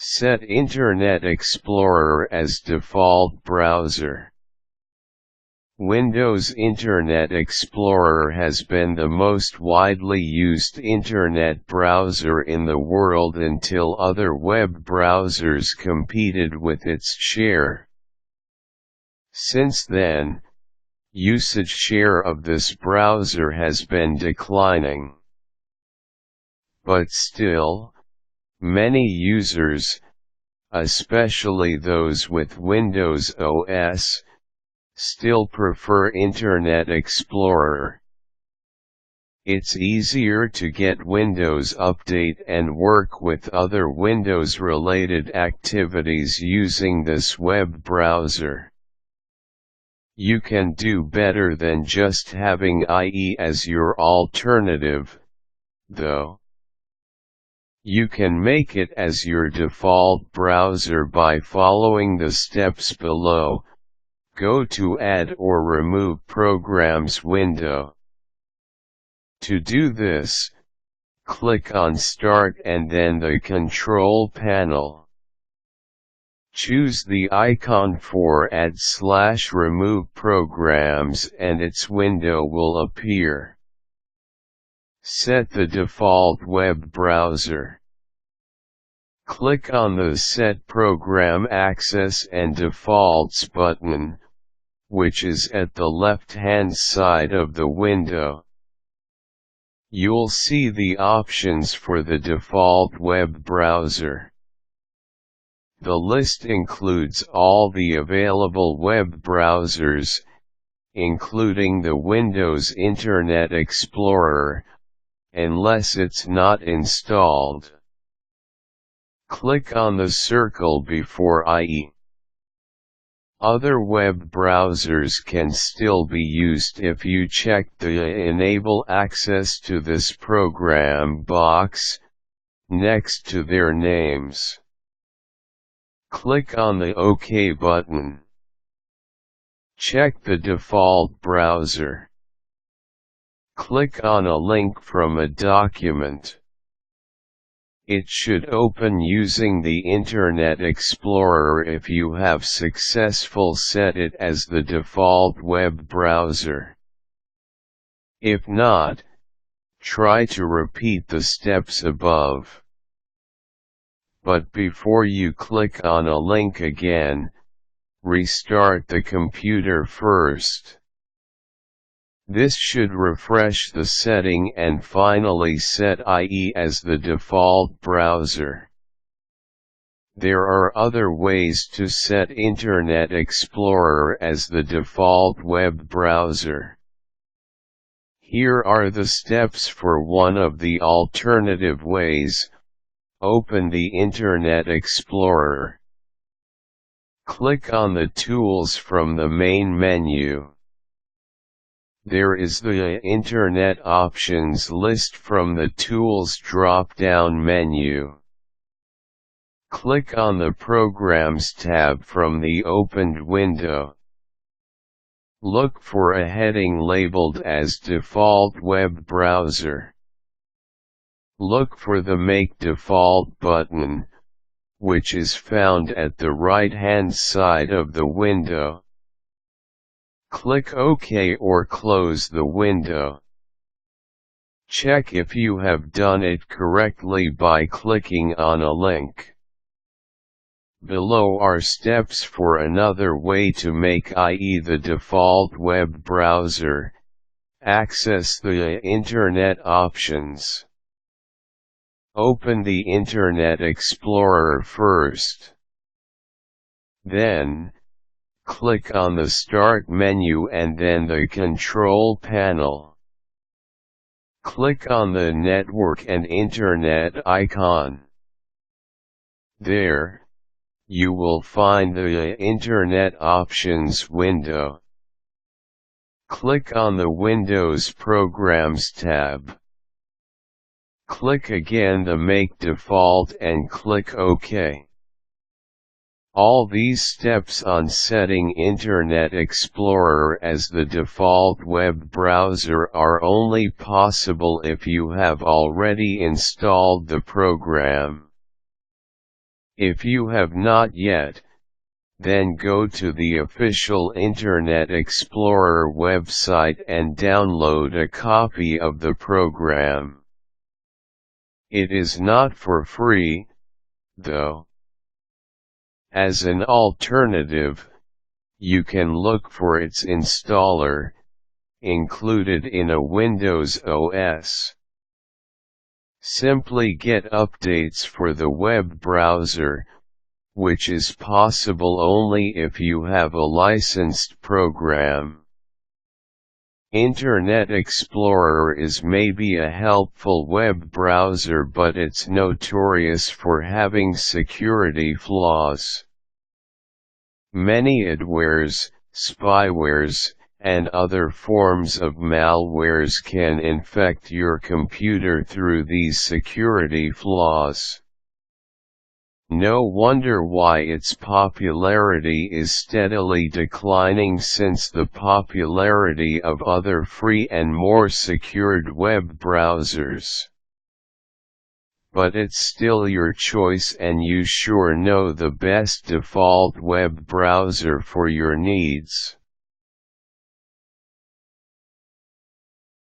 Set Internet Explorer as default browser. Windows Internet Explorer has been the most widely used Internet browser in the world until other web browsers competed with its share. Since then, usage share of this browser has been declining. But still, many users, especially those with Windows OS, still prefer Internet Explorer. It's easier to get Windows Update and work with other Windows-related activities using this web browser. You can do better than just having IE as your alternative, though. You can make it as your default browser by following the steps below. Go to Add or Remove Programs window. To do this, click on Start and then the Control panel. Choose the icon for Add/Remove Programs and its window will appear. Set the default web browser. Click on the Set Program Access and Defaults button, which is at the left-hand side of the window. You'll see the options for the default web browser. The list includes all the available web browsers, including the Windows Internet Explorer, unless it's not installed. Click on the circle before IE. Other web browsers can still be used if you check the Enable Access to this program box, next to their names. Click on the OK button. Check the default browser. Click on a link from a document. It should open using the Internet Explorer if you have successfully set it as the default web browser. If not, try to repeat the steps above. But before you click on a link again, restart the computer first. This should refresh the setting and finally set IE as the default browser. There are other ways to set Internet Explorer as the default web browser. Here are the steps for one of the alternative ways. Open the Internet Explorer. Click on the Tools from the main menu. There is the Internet Options list from the Tools drop-down menu. Click on the Programs tab from the opened window. Look for a heading labeled as Default Web Browser. Look for the Make Default button, which is found at the right-hand side of the window. Click OK or close the window. Check if you have done it correctly by clicking on a link. Below are steps for another way to make IE the default web browser. Access the Internet Options. Open the Internet Explorer first. Then, click on the Start menu and then the Control panel. Click on the Network and Internet icon. There, you will find the Internet Options window. Click on the Windows Programs tab. Click again the Make Default and click OK. All these steps on setting Internet Explorer as the default web browser are only possible if you have already installed the program. If you have not yet, then go to the official Internet Explorer website and download a copy of the program. It is not for free, though. As an alternative, you can look for its installer, included in a Windows OS. Simply get updates for the web browser, which is possible only if you have a licensed program. Internet Explorer is maybe a helpful web browser, but it's notorious for having security flaws. Many adwares, spywares, and other forms of malwares can infect your computer through these security flaws. No wonder why its popularity is steadily declining since the popularity of other free and more secured web browsers. But it's still your choice, and you sure know the best default web browser for your needs.